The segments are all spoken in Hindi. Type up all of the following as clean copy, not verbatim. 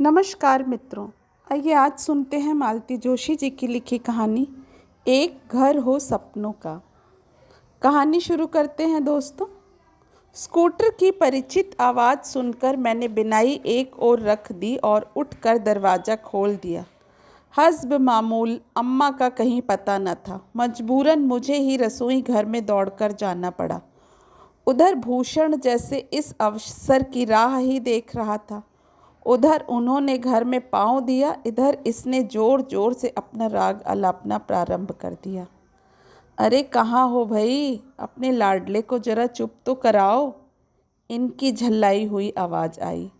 नमस्कार मित्रों। आइए आज सुनते हैं मालती जोशी जी की लिखी कहानी एक घर हो सपनों का। कहानी शुरू करते हैं दोस्तों। स्कूटर की परिचित आवाज़ सुनकर मैंने बिनाई एक ओर रख दी और उठकर दरवाज़ा खोल दिया। हस्ब मामूल अम्मा का कहीं पता न था। मजबूरन मुझे ही रसोई घर में दौड़कर जाना पड़ा। उधर भूषण जैसे इस अवसर की राह ही देख रहा था। उधर उन्होंने घर में पाँव दिया, इधर इसने ज़ोर ज़ोर से अपना राग आलापना प्रारंभ कर दिया। अरे कहाँ हो भाई, अपने लाडले को जरा चुप तो कराओ। इनकी झल्लाई हुई आवाज़ आई।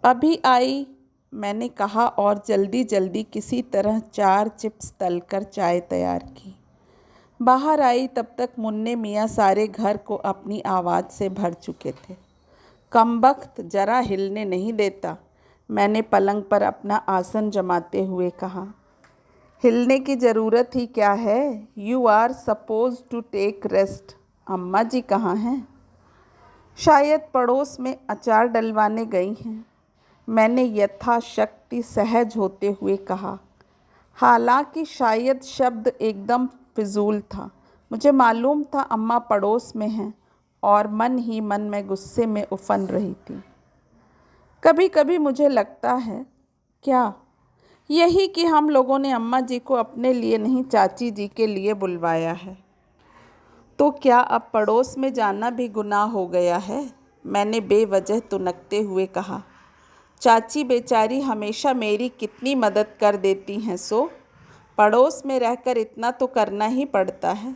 अभी आई, मैंने कहा और जल्दी जल्दी किसी तरह 4 चिप्स तलकर चाय तैयार की। बाहर आई तब तक मुन्ने मियाँ सारे घर को अपनी आवाज़ से भर चुके थे। कमबख्त जरा हिलने नहीं देता, मैंने पलंग पर अपना आसन जमाते हुए कहा। हिलने की ज़रूरत ही क्या है, you are suppose to take rest. अम्मा जी कहाँ हैं? शायद पड़ोस में अचार डलवाने गई हैं, मैंने यथाशक्ति सहज होते हुए कहा। हालांकि शायद शब्द एकदम फिजूल था। मुझे मालूम था अम्मा पड़ोस में हैं और मन ही मन में गुस्से में उफन रही थी। कभी कभी मुझे लगता है क्या यही कि हम लोगों ने अम्मा जी को अपने लिए नहीं चाची जी के लिए बुलवाया है। तो क्या अब पड़ोस में जाना भी गुनाह हो गया है? मैंने बेवजह तुनकते हुए कहा। चाची बेचारी हमेशा मेरी कितनी मदद कर देती हैं, सो पड़ोस में रहकर इतना तो करना ही पड़ता है।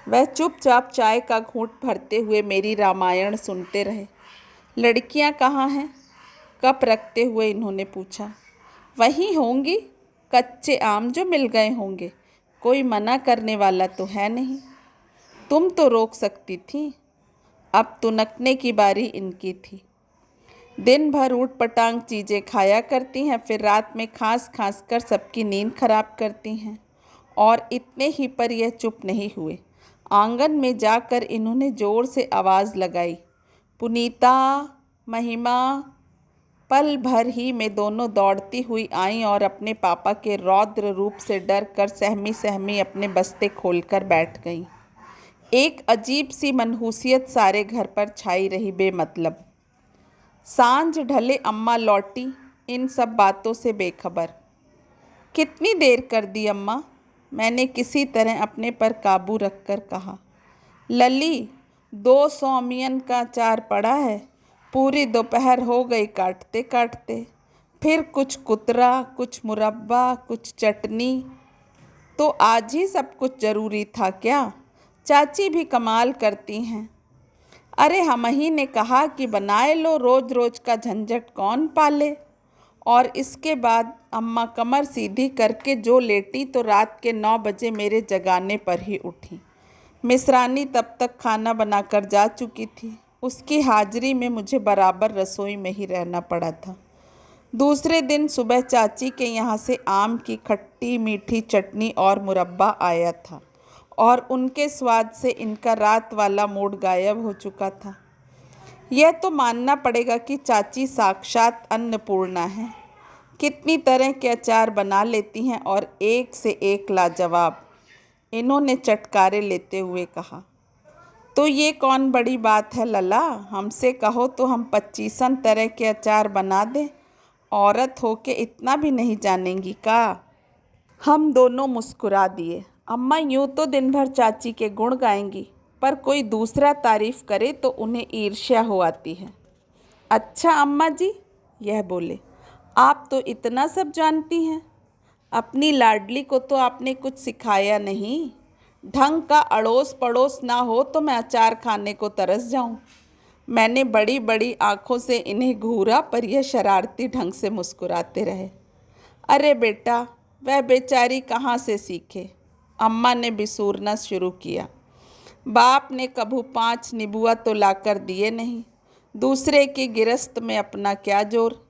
वह चुपचाप चाय का घूंट भरते हुए मेरी रामायण सुनते रहे। लड़कियां कहाँ हैं? कप रखते हुए इन्होंने पूछा। वहीं होंगी, कच्चे आम जो मिल गए होंगे। कोई मना करने वाला तो है नहीं, तुम तो रोक सकती थी। अब तुनकने की बारी इनकी थी। दिन भर ऊट पटांग चीज़ें खाया करती हैं, फिर रात में खांस खांस कर सबकी नींद खराब करती हैं। और इतने ही पर यह चुप नहीं हुए। आंगन में जाकर इन्होंने ज़ोर से आवाज़ लगाई, पुनीता, महिमा। पल भर ही में दोनों दौड़ती हुई आईं और अपने पापा के रौद्र रूप से डर कर सहमी सहमी अपने बस्ते खोलकर बैठ गईं। एक अजीब सी मनहूसियत सारे घर पर छाई रही बेमतलब। सांझ ढले अम्मा लौटी, इन सब बातों से बेखबर। कितनी देर कर दी अम्मा? मैंने किसी तरह अपने पर काबू रखकर कहा। लली, 2 सौमियन का अचार पड़ा है, पूरी दोपहर हो गई काटते काटते। फिर कुछ कुतरा, कुछ मुरब्बा, कुछ चटनी। तो आज ही सब कुछ ज़रूरी था क्या? चाची भी कमाल करती हैं। अरे हम ही ने कहा कि बनाए लो, रोज़ रोज़ का झंझट कौन पाले। और इसके बाद अम्मा कमर सीधी करके जो लेटी तो रात के 9 बजे मेरे जगाने पर ही उठी। मिसरानी तब तक खाना बनाकर जा चुकी थी। उसकी हाजिरी में मुझे बराबर रसोई में ही रहना पड़ा था। दूसरे दिन सुबह चाची के यहाँ से आम की खट्टी मीठी चटनी और मुरब्बा आया था और उनके स्वाद से इनका रात वाला मूड गायब हो चुका था। यह तो मानना पड़ेगा कि चाची साक्षात अन्नपूर्णा है। कितनी तरह के अचार बना लेती हैं और एक से एक लाजवाब। इन्होंने चटकारे लेते हुए कहा। तो ये कौन बड़ी बात है लला, हमसे कहो तो हम 25 तरह के अचार बना दें। औरत हो के इतना भी नहीं जानेंगी का? हम दोनों मुस्कुरा दिए। अम्मा यूँ तो दिन भर चाची के गुण गाएंगी, पर कोई दूसरा तारीफ करे तो उन्हें ईर्ष्या हो आती है। अच्छा अम्मा जी, यह बोले, आप तो इतना सब जानती हैं। अपनी लाडली को तो आपने कुछ सिखाया नहीं। ढंग का अड़ोस पड़ोस ना हो तो मैं अचार खाने को तरस जाऊं। मैंने बड़ी बड़ी आंखों से इन्हें घूरा, पर यह शरारती ढंग से मुस्कुराते रहे। अरे बेटा, वह बेचारी कहाँ से सीखे? अम्मा ने बिसूरना शुरू किया। बाप ने कभू 5 निबुआ तो लाकर दिए नहीं, दूसरे की गिरस्त में अपना क्या जोर।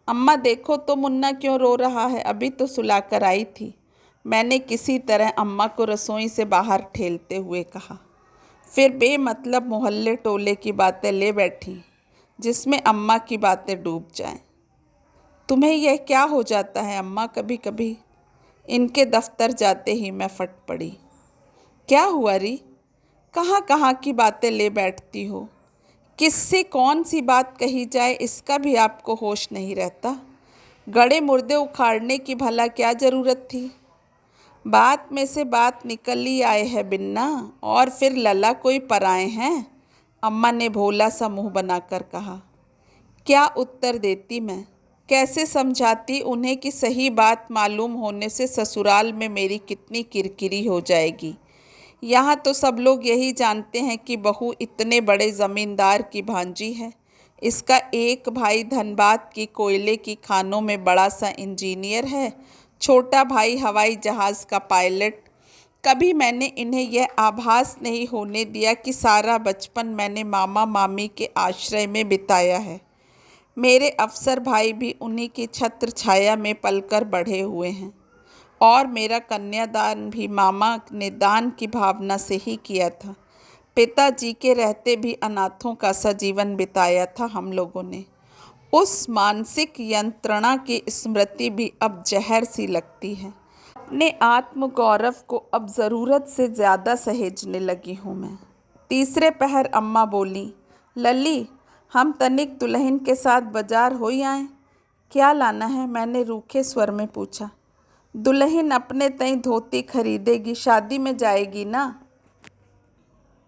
अम्मा देखो तो मुन्ना क्यों रो रहा है, अभी तो सुलाकर आई थी। मैंने किसी तरह अम्मा को रसोई से बाहर ठेलते हुए कहा। फिर बेमतलब मोहल्ले टोले की बातें ले बैठी, जिसमें अम्मा की बातें डूब जाएं। तुम्हें यह क्या हो जाता है अम्मा कभी कभी? इनके दफ्तर जाते ही मैं फट पड़ी। क्या हुआ री? कहाँ कहाँ की बातें ले बैठती हो। किससे कौन सी बात कही जाए इसका भी आपको होश नहीं रहता। गड़े मुर्दे उखाड़ने की भला क्या ज़रूरत थी? बात में से बात निकल ही आए है बिन्ना, और फिर लला कोई पराए हैं? अम्मा ने भोला सा मुंह बनाकर कहा। क्या उत्तर देती मैं? कैसे समझाती उन्हें कि सही बात मालूम होने से ससुराल में मेरी कितनी किरकिरी हो जाएगी। यहाँ तो सब लोग यही जानते हैं कि बहू इतने बड़े ज़मींदार की भांजी है। इसका एक भाई धनबाद की कोयले की खानों में बड़ा सा इंजीनियर है, छोटा भाई हवाई जहाज़ का पायलट। कभी मैंने इन्हें यह आभास नहीं होने दिया कि सारा बचपन मैंने मामा मामी के आश्रय में बिताया है। मेरे अफसर भाई भी उन्हीं की छत्र छाया में पलकर बढ़े हुए हैं, और मेरा कन्यादान भी मामा ने दान की भावना से ही किया था। पिताजी के रहते भी अनाथों का सा जीवन बिताया था हम लोगों ने। उस मानसिक यंत्रणा की स्मृति भी अब जहर सी लगती है। अपने आत्म गौरव को अब ज़रूरत से ज़्यादा सहेजने लगी हूँ मैं। तीसरे पहर अम्मा बोली, लली, हम तनिक दुल्हन के साथ बाजार हो ही आएँ। क्या लाना है? मैंने रूखे स्वर में पूछा। दुल्हन अपने तई धोती खरीदेगी, शादी में जाएगी ना।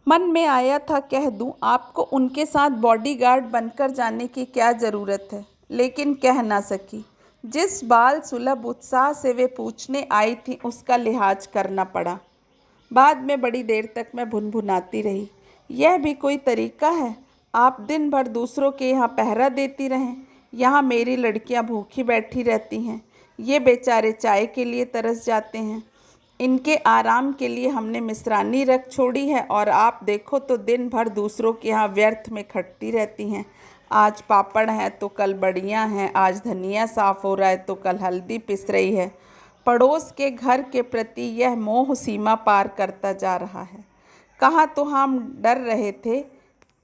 मन में आया था कह दूं आपको उनके साथ बॉडीगार्ड बनकर जाने की क्या ज़रूरत है, लेकिन कह ना सकी। जिस बाल सुलभ उत्साह से वे पूछने आई थी उसका लिहाज करना पड़ा। बाद में बड़ी देर तक मैं भुनभुनाती रही। यह भी कोई तरीका है? आप दिन भर दूसरों के यहाँ पहरा देती रहें, यहाँ मेरी लड़कियाँ भूखी बैठी रहती हैं। ये बेचारे चाय के लिए तरस जाते हैं। इनके आराम के लिए हमने मिश्रानी रख छोड़ी है, और आप देखो तो दिन भर दूसरों के यहाँ व्यर्थ में खटती रहती हैं। आज पापड़ हैं तो कल बड़ियाँ हैं, आज धनिया साफ़ हो रहा है तो कल हल्दी पिस रही है। पड़ोस के घर के प्रति यह मोह सीमा पार करता जा रहा है। कहाँ तो हम डर रहे थे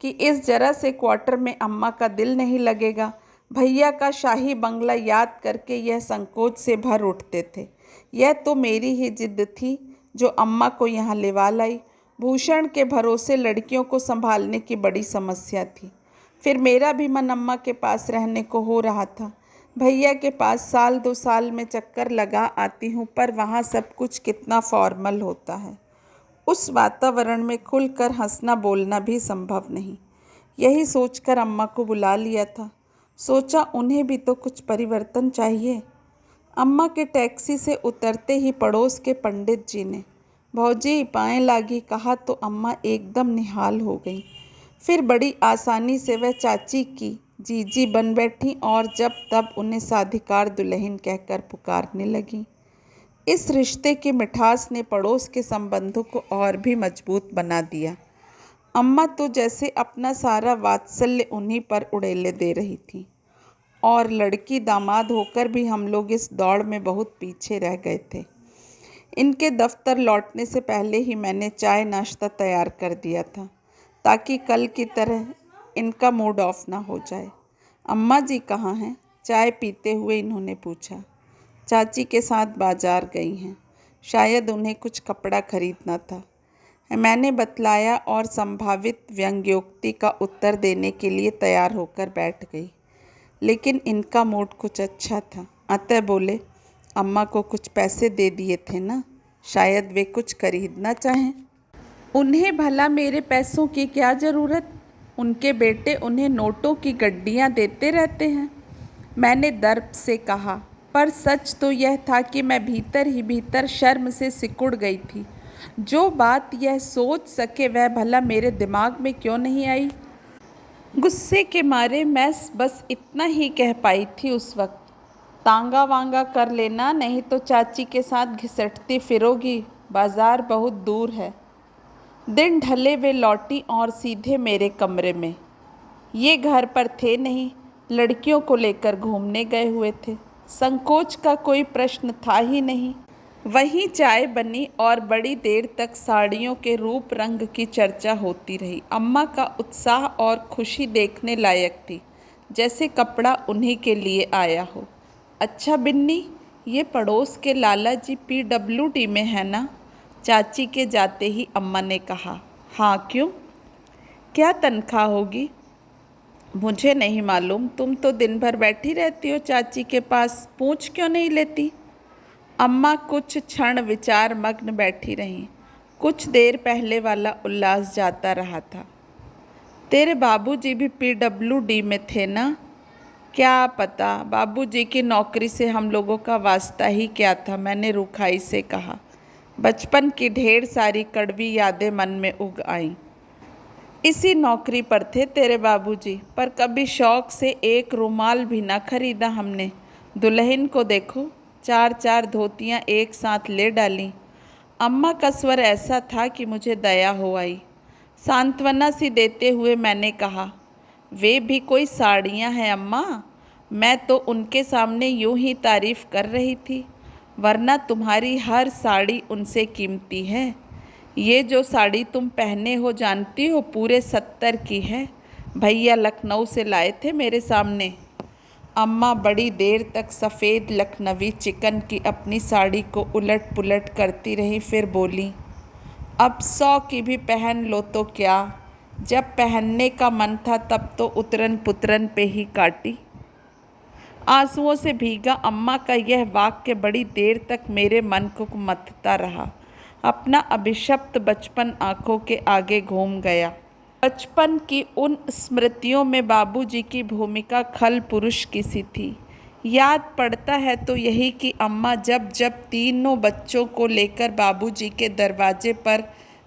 कि इस जरा से क्वार्टर में अम्मा का दिल नहीं लगेगा। भैया का शाही बंगला याद करके यह संकोच से भर उठते थे। यह तो मेरी ही जिद थी जो अम्मा को यहाँ लेवा लाई। भूषण के भरोसे लड़कियों को संभालने की बड़ी समस्या थी। फिर मेरा भी मन अम्मा के पास रहने को हो रहा था। भैया के पास साल 2 साल में चक्कर लगा आती हूँ, पर वहाँ सब कुछ कितना फॉर्मल होता है। उस वातावरण में खुलकर हंसना बोलना भी संभव नहीं। यही सोचकर अम्मा को बुला लिया था। सोचा उन्हें भी तो कुछ परिवर्तन चाहिए। अम्मा के टैक्सी से उतरते ही पड़ोस के पंडित जी ने भौजी पाएँ लागी कहा तो अम्मा एकदम निहाल हो गई। फिर बड़ी आसानी से वह चाची की जीजी बन बैठी और जब तब उन्हें साधिकार दुल्हन कहकर पुकारने लगी। इस रिश्ते की मिठास ने पड़ोस के संबंधों को और भी मजबूत बना दिया। अम्मा तो जैसे अपना सारा वात्सल्य उन्हीं पर उड़ेले दे रही थी, और लड़की दामाद होकर भी हम लोग इस दौड़ में बहुत पीछे रह गए थे। इनके दफ्तर लौटने से पहले ही मैंने चाय नाश्ता तैयार कर दिया था, ताकि कल की तरह इनका मूड ऑफ ना हो जाए। अम्मा जी कहाँ हैं? चाय पीते हुए इन्होंने पूछा। चाची के साथ बाजार गई हैं, शायद उन्हें कुछ कपड़ा खरीदना था। मैंने बतलाया और संभावित व्यंग्योक्ति का उत्तर देने के लिए तैयार होकर बैठ गई, लेकिन इनका मूड कुछ अच्छा था, अतः बोले, अम्मा को कुछ पैसे दे दिए थे ना, शायद वे कुछ खरीदना चाहें। उन्हें भला मेरे पैसों की क्या ज़रूरत? उनके बेटे उन्हें नोटों की गड्डियाँ देते रहते हैं, मैंने दर्प से कहा। पर सच तो यह था कि मैं भीतर ही भीतर शर्म से सिकुड़ गई थी। जो बात यह सोच सके वह भला मेरे दिमाग में क्यों नहीं आई? गुस्से के मारे मैं बस इतना ही कह पाई थी उस वक्त, तांगा वांगा कर लेना, नहीं तो चाची के साथ घिसटती फिरोगी, बाज़ार बहुत दूर है। दिन ढले वे लौटी और सीधे मेरे कमरे में। ये घर पर थे नहीं, लड़कियों को लेकर घूमने गए हुए थे। संकोच का कोई प्रश्न था ही नहीं। वहीं चाय बनी और बड़ी देर तक साड़ियों के रूप रंग की चर्चा होती रही। अम्मा का उत्साह और खुशी देखने लायक थी, जैसे कपड़ा उन्हीं के लिए आया हो। अच्छा बिन्नी, ये पड़ोस के लाला जी PWD में है ना? चाची के जाते ही अम्मा ने कहा। हाँ, क्यों? क्या तनख्वाह होगी? मुझे नहीं मालूम, तुम तो दिन भर बैठी रहती हो चाची के पास, पूछ क्यों नहीं लेती? अम्मा कुछ क्षण विचार मग्न बैठी रहीं। कुछ देर पहले वाला उल्लास जाता रहा था। तेरे बाबूजी भी PWD में थे ना? क्या पता, बाबूजी की नौकरी से हम लोगों का वास्ता ही क्या था, मैंने रुखाई से कहा। बचपन की ढेर सारी कड़वी यादें मन में उग आईं। इसी नौकरी पर थे तेरे बाबूजी, पर कभी शौक से एक रुमाल भी ना खरीदा हमने। दुल्हन को देखो, 4-4 धोतियाँ एक साथ ले डाली। अम्मा का स्वर ऐसा था कि मुझे दया हो आई। सांत्वना सी देते हुए मैंने कहा, वे भी कोई साड़ियाँ हैं अम्मा, मैं तो उनके सामने यूं ही तारीफ कर रही थी, वरना तुम्हारी हर साड़ी उनसे कीमती है। ये जो साड़ी तुम पहने हो जानती हो, पूरे 70 की है। भैया लखनऊ से लाए थे मेरे सामने। अम्मा बड़ी देर तक सफ़ेद लखनवी चिकन की अपनी साड़ी को उलट पुलट करती रही, फिर बोली, अब 100 की भी पहन लो तो क्या, जब पहनने का मन था तब तो उतरन पुतरन पे ही काटी। आंसुओं से भीगा अम्मा का यह वाक्य बड़ी देर तक मेरे मन को मथता रहा। अपना अभिशप्त बचपन आंखों के आगे घूम गया। बचपन की उन स्मृतियों में बाबूजी की भूमिका खल पुरुष की सी थी। याद पड़ता है तो यही कि अम्मा जब जब तीनों बच्चों को लेकर बाबूजी के दरवाजे पर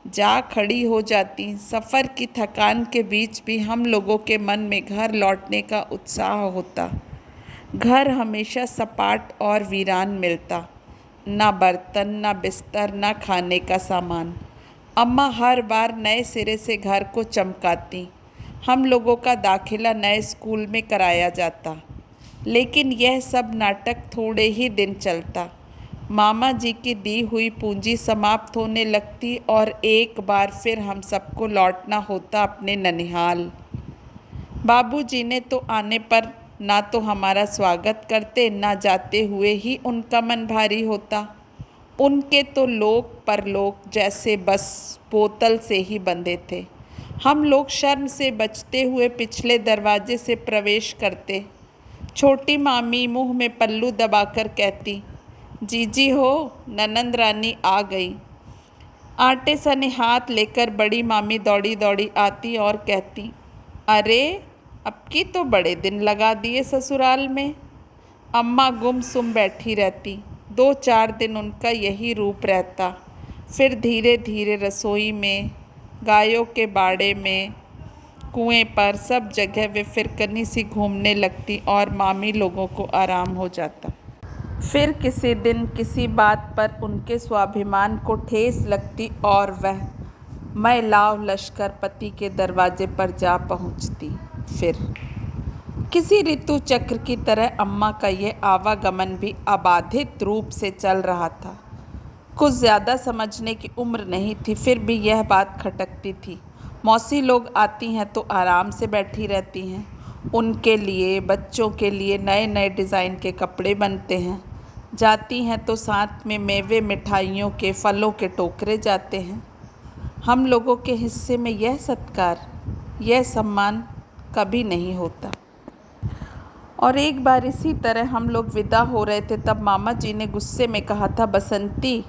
जा खड़ी हो जाती, सफ़र की थकान के बीच भी हम लोगों के मन में घर लौटने का उत्साह होता। घर हमेशा सपाट और वीरान मिलता, ना बर्तन, ना बिस्तर, ना खाने का सामान। अम्मा हर बार नए सिरे से घर को चमकाती। हम लोगों का दाखिला नए स्कूल में कराया जाता, लेकिन यह सब नाटक थोड़े ही दिन चलता। मामा जी की दी हुई पूंजी समाप्त होने लगती और एक बार फिर हम सबको लौटना होता अपने ननिहाल। बाबूजी ने तो आने पर ना तो हमारा स्वागत करते, ना जाते हुए ही उनका मन भारी होता। उनके तो लोक परलोक जैसे बस बोतल से ही बंधे थे। हम लोग शर्म से बचते हुए पिछले दरवाजे से प्रवेश करते। छोटी मामी मुंह में पल्लू दबाकर कहती, जीजी हो, ननंद रानी आ गई। आटे सने हाथ लेकर बड़ी मामी दौड़ी दौड़ी आती और कहती, अरे अब की तो बड़े दिन लगा दिए ससुराल में। अम्मा गुमसुम बैठी रहती। 2-4 दिन उनका यही रूप रहता, फिर धीरे धीरे रसोई में, गायों के बाड़े में, कुएं पर, सब जगह वे फिरकनी सी घूमने लगती और मामी लोगों को आराम हो जाता। फिर किसी दिन किसी बात पर उनके स्वाभिमान को ठेस लगती और वह मैं लाव लश्कर पति के दरवाजे पर जा पहुंचती। फिर किसी ऋतु चक्र की तरह अम्मा का यह आवागमन भी अबाधित रूप से चल रहा था। कुछ ज़्यादा समझने की उम्र नहीं थी, फिर भी यह बात खटकती थी। मौसी लोग आती हैं तो आराम से बैठी रहती हैं। उनके लिए, बच्चों के लिए नए नए डिज़ाइन के कपड़े बनते हैं। जाती हैं तो साथ में मेवे, मिठाइयों के, फलों के टोकरे जाते हैं। हम लोगों के हिस्से में यह सत्कार, यह सम्मान कभी नहीं होता। और एक बार इसी तरह हम लोग विदा हो रहे थे, तब मामा जी ने गुस्से में कहा था, बसंती,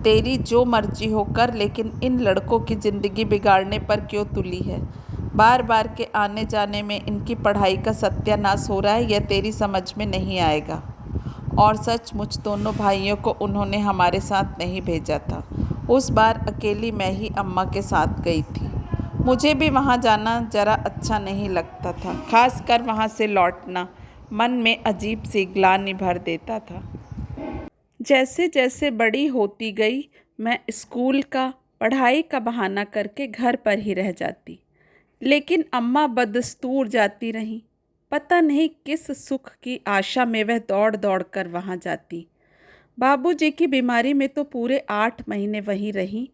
तेरी जो मर्जी हो कर, लेकिन इन लड़कों की ज़िंदगी बिगाड़ने पर क्यों तुली है? बार बार के आने जाने में इनकी पढ़ाई का सत्यानाश हो रहा है, यह तेरी समझ में नहीं आएगा। और सचमुच दोनों भाइयों को उन्होंने हमारे साथ नहीं भेजा था। उस बार अकेली मैं ही अम्मा के साथ गई थी। मुझे भी वहाँ जाना ज़रा अच्छा नहीं लगता था, खासकर वहाँ से लौटना मन में अजीब सी ग्लानि भर देता था। जैसे जैसे बड़ी होती गई, मैं स्कूल का, पढ़ाई का बहाना करके घर पर ही रह जाती, लेकिन अम्मा बदस्तूर जाती रहीं। पता नहीं किस सुख की आशा में वह दौड़ दौड़ कर वहाँ जाती। बाबूजी की बीमारी में तो पूरे 8 महीने वहीं रहीं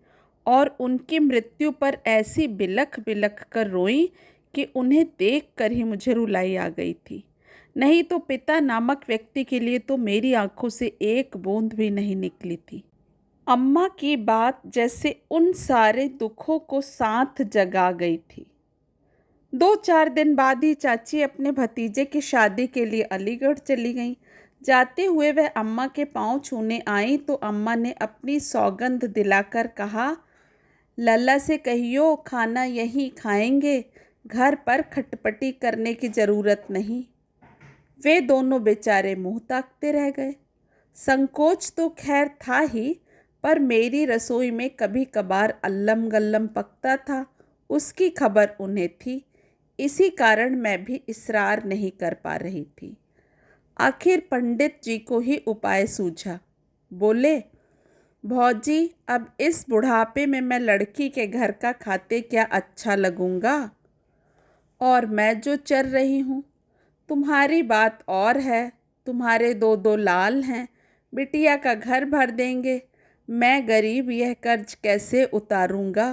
और उनकी मृत्यु पर ऐसी बिलख बिलख कर रोईं कि उन्हें देख कर ही मुझे रुलाई आ गई थी। नहीं तो पिता नामक व्यक्ति के लिए तो मेरी आंखों से एक बूंद भी नहीं निकली थी। अम्मा की बात जैसे उन सारे दुखों को साथ जगा गई थी। 2-4 दिन बाद ही चाची अपने भतीजे की शादी के लिए अलीगढ़ चली गईं। जाते हुए वह अम्मा के पांव छूने आईं तो अम्मा ने अपनी सौगंध दिलाकर कहा, लल्ला से कहियो खाना यहीं खाएंगे, घर पर खटपटी करने की ज़रूरत नहीं। वे दोनों बेचारे मुंह ताकते रह गए। संकोच तो खैर था ही, पर मेरी रसोई में कभी कभार अल्लम गल्लम पकता था, उसकी खबर उन्हें थी। इसी कारण मैं भी इसरार नहीं कर पा रही थी। आखिर पंडित जी को ही उपाय सूझा। बोले, भौजी अब इस बुढ़ापे में मैं लड़की के घर का खाते क्या अच्छा लगूंगा। और मैं जो चल रही हूँ, तुम्हारी बात और है, तुम्हारे 2-2 लाल हैं, बिटिया का घर भर देंगे, मैं गरीब यह कर्ज कैसे उतारूंगा।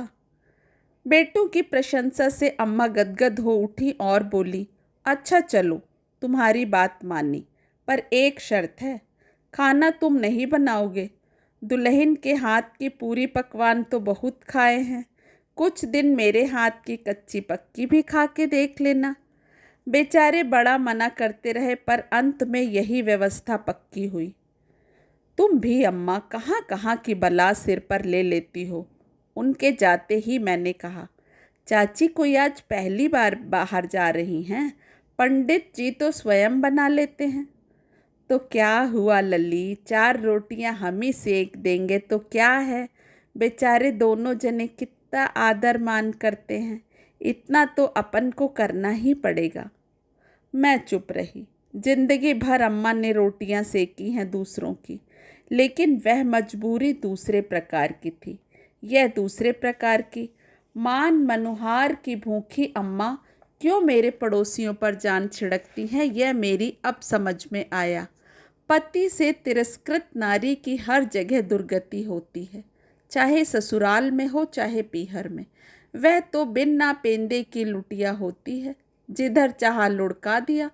बेटों की प्रशंसा से अम्मा गदगद हो उठी और बोली, अच्छा चलो, तुम्हारी बात मानी, पर एक शर्त है, खाना तुम नहीं बनाओगे। दुल्हन के हाथ की पूरी पकवान तो बहुत खाए हैं, कुछ दिन मेरे हाथ की कच्ची पक्की भी खा के देख लेना। बेचारे बड़ा मना करते रहे, पर अंत में यही व्यवस्था पक्की हुई। तुम भी अम्मा कहाँ कहाँ की बला सिर पर ले लेती हो। उनके जाते ही मैंने कहा, चाची कोई आज पहली बार बाहर जा रही हैं, पंडित जी तो स्वयं बना लेते हैं। तो क्या हुआ लल्ली, 4 रोटियां हम ही सेक देंगे तो क्या है, बेचारे दोनों जने कितना आदर मान करते हैं, इतना तो अपन को करना ही पड़ेगा। मैं चुप रही। जिंदगी भर अम्मा ने रोटियां सेकी हैं दूसरों की, लेकिन वह मजबूरी दूसरे प्रकार की थी, यह दूसरे प्रकार की। मान मनोहार की भूखी अम्मा क्यों मेरे पड़ोसियों पर जान छिड़कती हैं, यह मेरी अब समझ में आया। पति से तिरस्कृत नारी की हर जगह दुर्गति होती है, चाहे ससुराल में हो चाहे पीहर में। वह तो बिन ना पेंदे की लुटिया होती है, जिधर चाहा लुढ़का दिया।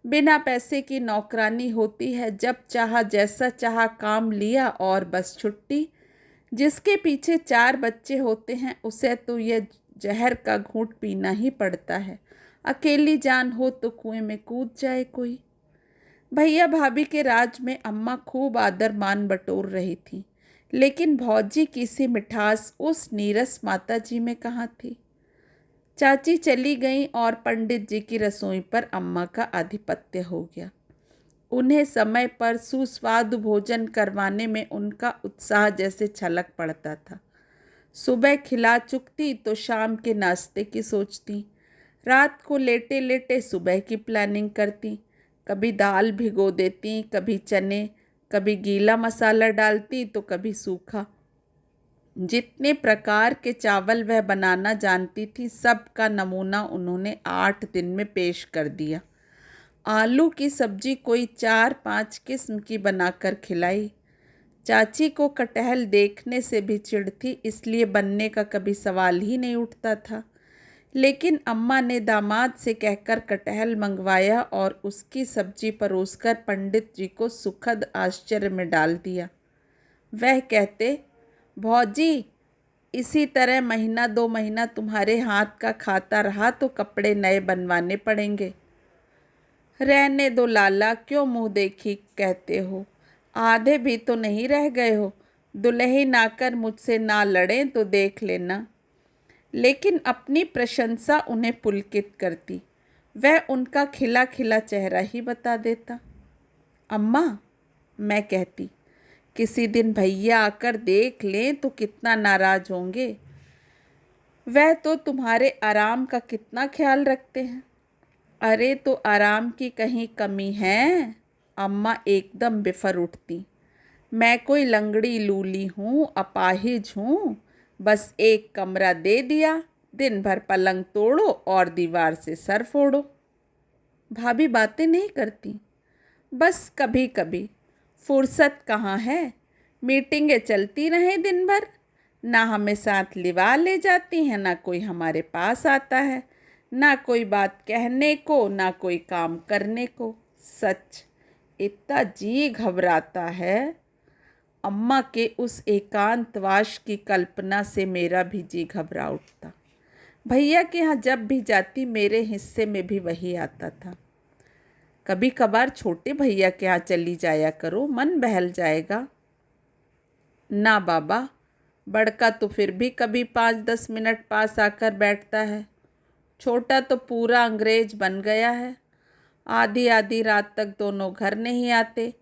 बिना पैसे की नौकरानी होती है, जब चाहा जैसा चाहा काम लिया और बस छुट्टी। जिसके पीछे 4 बच्चे होते हैं, उसे तो यह जहर का घूंट पीना ही पड़ता है। अकेली जान हो तो कुएं में कूद जाए कोई। भैया भाभी के राज में अम्मा खूब आदर मान बटोर रही थी, लेकिन भौजी की सी मिठास उस नीरस माता जी में कहाँ थी। चाची चली गईं और पंडित जी की रसोई पर अम्मा का आधिपत्य हो गया। उन्हें समय पर सुस्वादु भोजन करवाने में उनका उत्साह जैसे छलक पड़ता था। सुबह खिला चुकती तो शाम के नाश्ते की सोचती, रात को लेटे लेटे सुबह की प्लानिंग करती। कभी दाल भिगो देती, कभी चने, कभी गीला मसाला डालती तो कभी सूखा। जितने प्रकार के चावल वह बनाना जानती थी, सब का नमूना उन्होंने 8 दिन में पेश कर दिया। आलू की सब्जी कोई 4-5 किस्म की बनाकर खिलाई। चाची को कटहल देखने से भी चिढ़ थी, इसलिए बनने का कभी सवाल ही नहीं उठता था। लेकिन अम्मा ने दामाद से कहकर कटहल मंगवाया और उसकी सब्जी परोसकर पंडित जी को सुखद आश्चर्य में डाल दिया। वह कहते, भौजी इसी तरह महीना 2 महीना तुम्हारे हाथ का खाता रहा तो कपड़े नए बनवाने पड़ेंगे। रहने दो लाला, क्यों मुँह देखी कहते हो, आधे भी तो नहीं रह गए हो। दुल्हन आकर मुझसे ना लड़ें तो देख लेना। लेकिन अपनी प्रशंसा उन्हें पुलकित करती, वह उनका खिला खिला चेहरा ही बता देता। अम्मा, मैं कहती, किसी दिन भैया आकर देख लें तो कितना नाराज होंगे। वह तो तुम्हारे आराम का कितना ख्याल रखते हैं। अरे तो आराम की कहीं कमी है? अम्मा एकदम बिफर उठती। मैं कोई लंगड़ी लूली हूँ, अपाहिज हूँ? बस एक कमरा दे दिया, दिन भर पलंग तोड़ो और दीवार से सर फोड़ो। भाभी बातें नहीं करती, बस कभी कभी। फुर्सत कहाँ है, मीटिंगें चलती रहें दिन भर, ना हमें साथ लिवा ले जाती हैं, ना कोई हमारे पास आता है, ना कोई बात कहने को, ना कोई काम करने को। सच इतना जी घबराता है। अम्मा के उस एकांतवास की कल्पना से मेरा भी जी घबरा उठता। भैया के यहाँ जब भी जाती मेरे हिस्से में भी वही आता था। कभी कभार छोटे भैया के यहाँ चली जाया करो, मन बहल जाएगा। ना बाबा, बड़का तो फिर भी कभी 5-10 मिनट पास आकर बैठता है। छोटा तो पूरा अंग्रेज बन गया है। आधी आधी रात तक दोनों घर नहीं आते।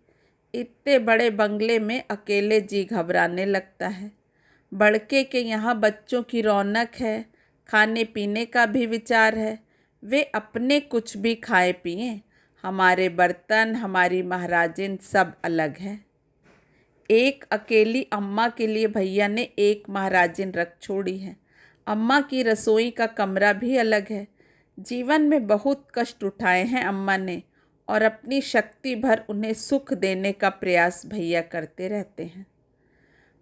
इतने बड़े बंगले में अकेले जी घबराने लगता है। बड़के के यहाँ बच्चों की रौनक है, खाने पीने का भी विचार है। वे अपने कुछ भी खाए पिए। हमारे बर्तन, हमारी महाराजिन सब अलग है। एक अकेली अम्मा के लिए भैया ने एक महाराजिन रख छोड़ी है। अम्मा की रसोई का कमरा भी अलग है। जीवन में बहुत कष्ट उठाए हैं अम्मा ने, और अपनी शक्ति भर उन्हें सुख देने का प्रयास भैया करते रहते हैं।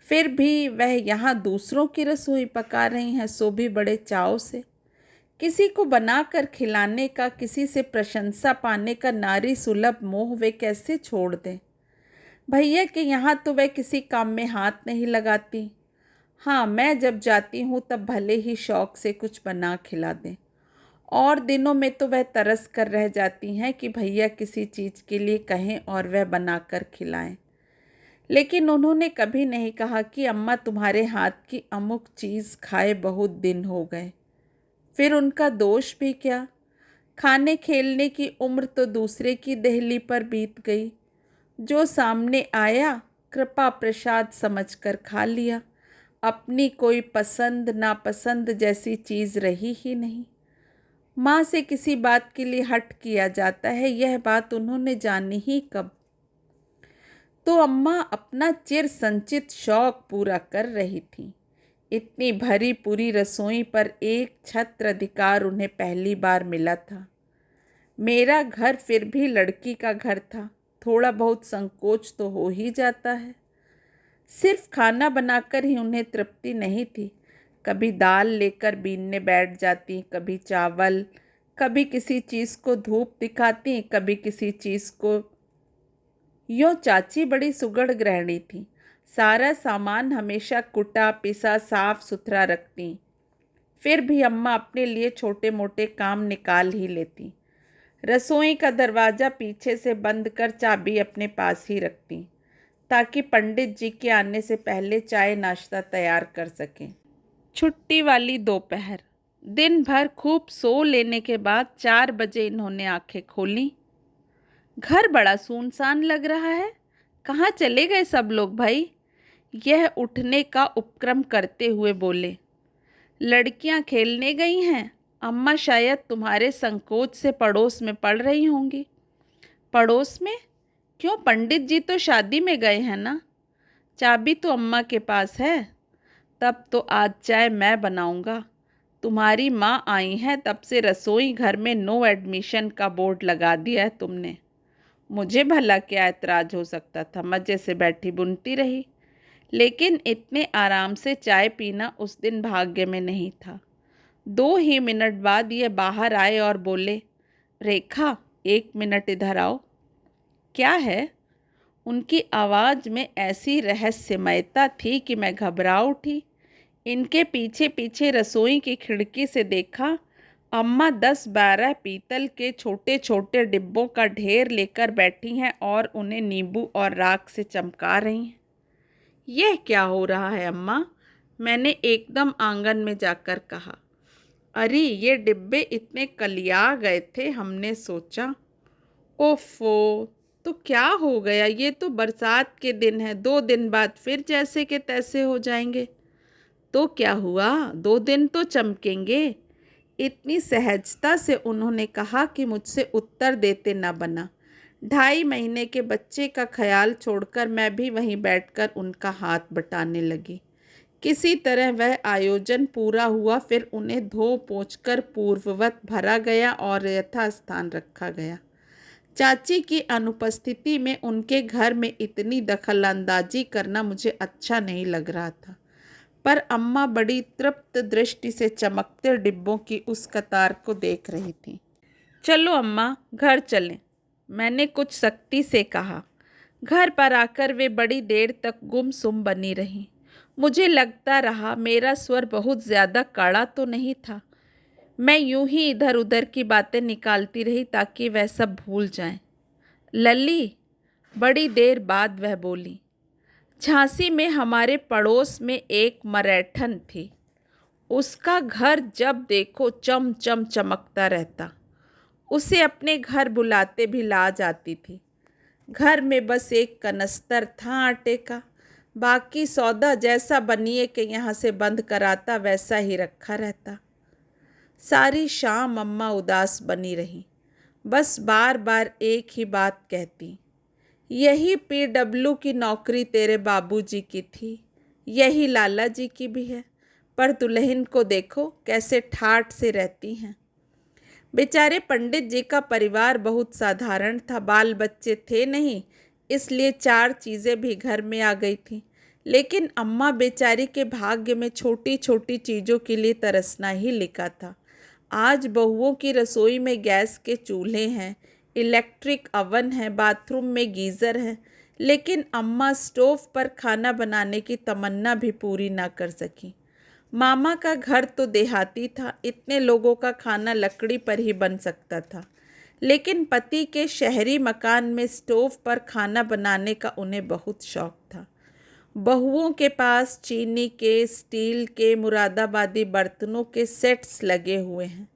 फिर भी वह यहाँ दूसरों की रसोई पका रही हैं, सो भी बड़े चाव से। किसी को बनाकर खिलाने का, किसी से प्रशंसा पाने का नारी सुलभ मोह वे कैसे छोड़ दें। भैया के यहाँ तो वह किसी काम में हाथ नहीं लगाती। हाँ, मैं जब जाती हूँ तब भले ही शौक से कुछ बना खिला दें। और दिनों में तो वह तरस कर रह जाती हैं कि भैया किसी चीज़ के लिए कहें और वह बनाकर खिलाएं। लेकिन उन्होंने कभी नहीं कहा कि अम्मा तुम्हारे हाथ की अमुक चीज़ खाए बहुत दिन हो गए। फिर उनका दोष भी क्या। खाने खेलने की उम्र तो दूसरे की देहली पर बीत गई। जो सामने आया कृपा प्रसाद समझकर खा लिया। अपनी कोई पसंद नापसंद जैसी चीज़ रही ही नहीं। माँ से किसी बात के लिए हट किया जाता है, यह बात उन्होंने जानी ही कब। तो अम्मा अपना चिर संचित शौक पूरा कर रही थी। इतनी भरी पूरी रसोई पर एक छत्र अधिकार उन्हें पहली बार मिला था। मेरा घर फिर भी लड़की का घर था। थोड़ा बहुत संकोच तो हो ही जाता है। सिर्फ खाना बनाकर ही उन्हें तृप्ति नहीं थी। कभी दाल लेकर बीनने बैठ जाती, कभी चावल, कभी किसी चीज़ को धूप दिखाती, कभी किसी चीज़ को। यूँ चाची बड़ी सुगढ़ गृहिणी थी। सारा सामान हमेशा कुटा पिसा साफ सुथरा रखती। फिर भी अम्मा अपने लिए छोटे मोटे काम निकाल ही लेती। रसोई का दरवाज़ा पीछे से बंद कर चाबी अपने पास ही रखती, ताकि पंडित जी के आने से पहले चाय नाश्ता तैयार कर सकें। छुट्टी वाली दोपहर, दिन भर खूब सो लेने के बाद 4 बजे इन्होंने आंखें खोली। घर बड़ा सुनसान लग रहा है। कहाँ चले गए सब लोग भाई? यह उठने का उपक्रम करते हुए बोले। लड़कियां खेलने गई हैं। अम्मा शायद तुम्हारे संकोच से पड़ोस में पढ़ रही होंगी। पड़ोस में? क्यों, पंडित जी तो शादी में गए हैं ना। चाबी तो अम्मा के पास है। तब तो आज चाय मैं बनाऊंगा। तुम्हारी माँ आई हैं तब से रसोई घर में नो एडमिशन का बोर्ड लगा दिया है तुमने। मुझे भला क्या ऐतराज हो सकता था, मज़े से बैठी बुनती रही। लेकिन इतने आराम से चाय पीना उस दिन भाग्य में नहीं था। 2 ही मिनट बाद ये बाहर आए और बोले, रेखा 1 मिनट इधर आओ। क्या है? उनकी आवाज़ में ऐसी रहस्यमयता थी कि मैं घबरा उठी। इनके पीछे पीछे रसोई की खिड़की से देखा। अम्मा 10-12 पीतल के छोटे छोटे डिब्बों का ढेर लेकर बैठी हैं और उन्हें नींबू और राख से चमका रही हैं। यह क्या हो रहा है अम्मा? मैंने एकदम आंगन में जाकर कहा। अरे ये डिब्बे इतने कलिया गए थे, हमने सोचा। ओफो, तो क्या हो गया? ये तो बरसात के दिन है, 2 दिन बाद फिर जैसे के तैसे हो जाएंगे। तो क्या हुआ, 2 दिन तो चमकेंगे। इतनी सहजता से उन्होंने कहा कि मुझसे उत्तर देते न बना। 2.5 महीने के बच्चे का ख्याल छोड़कर मैं भी वहीं बैठकर उनका हाथ बटाने लगी। किसी तरह वह आयोजन पूरा हुआ। फिर उन्हें धो पोंछकर पूर्ववत भरा गया और यथास्थान रखा गया। चाची की अनुपस्थिति में उनके घर में इतनी दखलंदाजी करना मुझे अच्छा नहीं लग रहा था। पर अम्मा बड़ी तृप्त दृष्टि से चमकते डिब्बों की उस कतार को देख रही थी। चलो अम्मा, घर चलें। मैंने कुछ सख्ती से कहा। घर पर आकर वे बड़ी देर तक गुमसुम बनी रहीं। मुझे लगता रहा मेरा स्वर बहुत ज़्यादा कड़ा तो नहीं था। मैं यूं ही इधर उधर की बातें निकालती रही ताकि वह सब भूल जाएं। लल्ली, बड़ी देर बाद वह बोली, झांसी में हमारे पड़ोस में एक मरैठन थी। उसका घर जब देखो चम चम चमकता रहता। उसे अपने घर बुलाते भी ला जाती थी। घर में बस एक कनस्तर था आटे का, बाकी सौदा जैसा बनिए के यहाँ से बंद कराता वैसा ही रखा रहता। सारी शाम अम्मा उदास बनी रही, बस बार बार एक ही बात कहती, यही PW की नौकरी तेरे बाबूजी की थी, यही लाला जी की भी है, पर दुल्हन को देखो कैसे ठाठ से रहती हैं। बेचारे पंडित जी का परिवार बहुत साधारण था, बाल बच्चे थे नहीं, इसलिए 4 चीज़ें भी घर में आ गई थी। लेकिन अम्मा बेचारी के भाग्य में छोटी छोटी चीज़ों के लिए तरसना ही लिखा था। आज बहुओं की रसोई में गैस के चूल्हे हैं, इलेक्ट्रिक अवन है, बाथरूम में गीज़र है, लेकिन अम्मा स्टोव पर खाना बनाने की तमन्ना भी पूरी ना कर सकी। मामा का घर तो देहाती था, इतने लोगों का खाना लकड़ी पर ही बन सकता था, लेकिन पति के शहरी मकान में स्टोव पर खाना बनाने का उन्हें बहुत शौक था। बहुओं के पास चीनी के, स्टील के, मुरादाबादी बर्तनों के सेट्स लगे हुए हैं,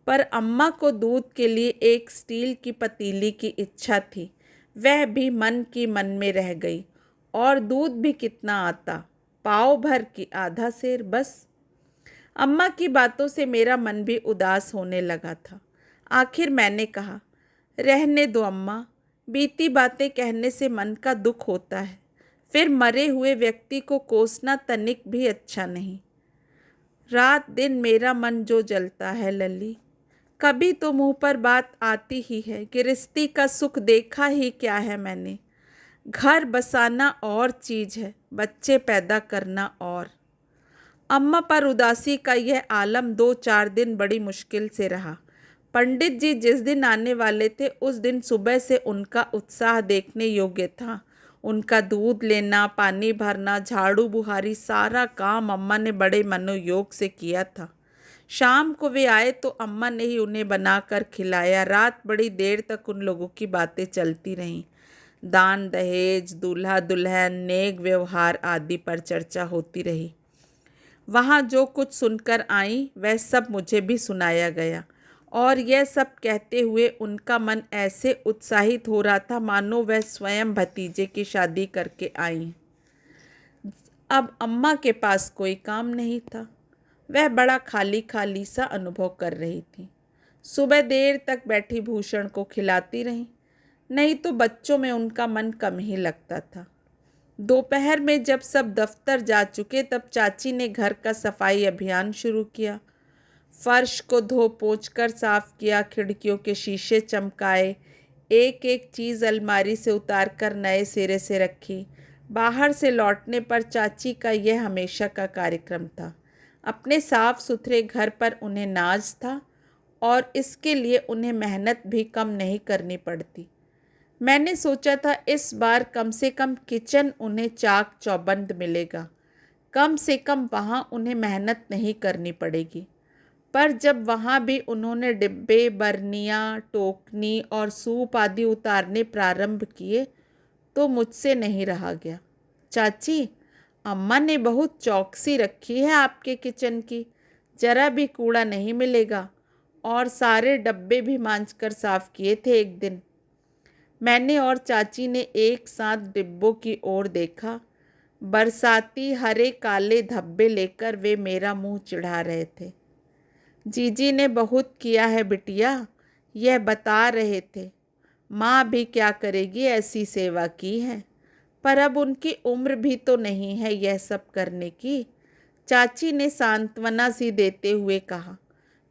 पर अम्मा को दूध के लिए एक स्टील की पतीली की इच्छा थी। वह भी मन की मन में रह गई। और दूध भी कितना आता, पाव भर की आधा सेर बस। अम्मा की बातों से मेरा मन भी उदास होने लगा था। आखिर मैंने कहा, रहने दो अम्मा, बीती बातें कहने से मन का दुख होता है, फिर मरे हुए व्यक्ति को कोसना तनिक भी अच्छा नहीं। रात दिन मेरा मन जो जलता है लल्ली, कभी तो मुंह पर बात आती ही है, गृहस्थी का सुख देखा ही क्या है मैंने। घर बसाना और चीज़ है, बच्चे पैदा करना और। अम्मा पर उदासी का यह आलम 2-4 दिन बड़ी मुश्किल से रहा। पंडित जी जिस दिन आने वाले थे उस दिन सुबह से उनका उत्साह देखने योग्य था। उनका दूध लेना, पानी भरना, झाड़ू बुहारी, सारा काम अम्मा ने बड़े मनोयोग से किया था। शाम को वे आए तो अम्मा ने ही उन्हें बनाकर खिलाया। रात बड़ी देर तक उन लोगों की बातें चलती रहीं। दान दहेज, दूल्हा दुल्हन, नेक व्यवहार आदि पर चर्चा होती रही। वहाँ जो कुछ सुनकर आई वह सब मुझे भी सुनाया गया, और यह सब कहते हुए उनका मन ऐसे उत्साहित हो रहा था मानो वह स्वयं भतीजे की शादी करके आई। अब अम्मा के पास कोई काम नहीं था। वह बड़ा खाली खाली सा अनुभव कर रही थी। सुबह देर तक बैठी भूषण को खिलाती रही, नहीं तो बच्चों में उनका मन कम ही लगता था। दोपहर में जब सब दफ्तर जा चुके तब चाची ने घर का सफाई अभियान शुरू किया। फर्श को धो पोंछ कर साफ किया, खिड़कियों के शीशे चमकाए, एक एक चीज़ अलमारी से उतार कर नए सिरे से रखी। बाहर से लौटने पर चाची का यह हमेशा का कार्यक्रम था। अपने साफ सुथरे घर पर उन्हें नाज था और इसके लिए उन्हें मेहनत भी कम नहीं करनी पड़ती। मैंने सोचा था इस बार कम से कम किचन उन्हें चाक चौबंद मिलेगा, कम से कम वहाँ उन्हें मेहनत नहीं करनी पड़ेगी। पर जब वहाँ भी उन्होंने डिब्बे, बर्नियाँ, टोकनी और सूप आदि उतारने प्रारंभ किए तो मुझसे नहीं रहा गया। चाची, अम्मा ने बहुत चौकसी रखी है आपके किचन की, जरा भी कूड़ा नहीं मिलेगा, और सारे डब्बे भी मांज कर साफ किए थे एक दिन। मैंने और चाची ने एक साथ डिब्बों की ओर देखा। बरसाती हरे काले धब्बे लेकर वे मेरा मुंह चिढ़ा रहे थे। जीजी ने बहुत किया है बिटिया, यह बता रहे थे। माँ भी क्या करेगी, ऐसी सेवा की है, पर अब उनकी उम्र भी तो नहीं है यह सब करने की, चाची ने सांत्वना सी देते हुए कहा।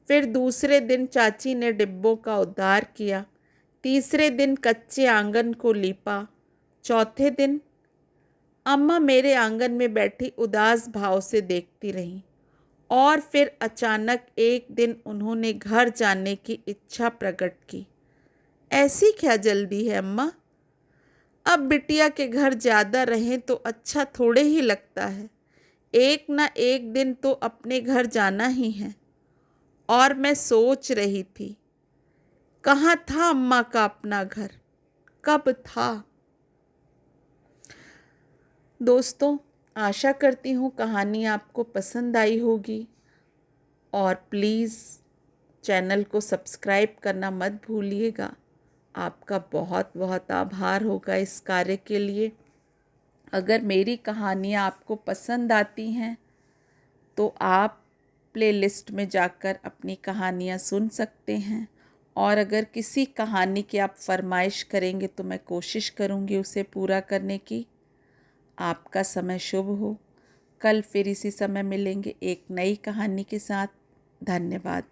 फिर दूसरे दिन चाची ने डिब्बों का उद्धार किया, तीसरे दिन कच्चे आंगन को लीपा, चौथे दिन। अम्मा मेरे आंगन में बैठी उदास भाव से देखती रहीं, और फिर अचानक एक दिन उन्होंने घर जाने की इच्छा प्रकट की। ऐसी क्या जल्दी है अम्मा? अब बिटिया के घर ज़्यादा रहें तो अच्छा थोड़े ही लगता है। एक ना एक दिन तो अपने घर जाना ही है। और मैं सोच रही थी, कहाँ था अम्मा का अपना घर? कब था? दोस्तों, आशा करती हूँ कहानी आपको पसंद आई होगी और प्लीज़ चैनल को सब्सक्राइब करना मत भूलिएगा। आपका बहुत बहुत आभार होगा इस कार्य के लिए। अगर मेरी कहानियाँ आपको पसंद आती हैं तो आप प्लेलिस्ट में जाकर अपनी कहानियाँ सुन सकते हैं, और अगर किसी कहानी की आप फरमाइश करेंगे तो मैं कोशिश करूँगी उसे पूरा करने की। आपका समय शुभ हो। कल फिर इसी समय मिलेंगे एक नई कहानी के साथ। धन्यवाद।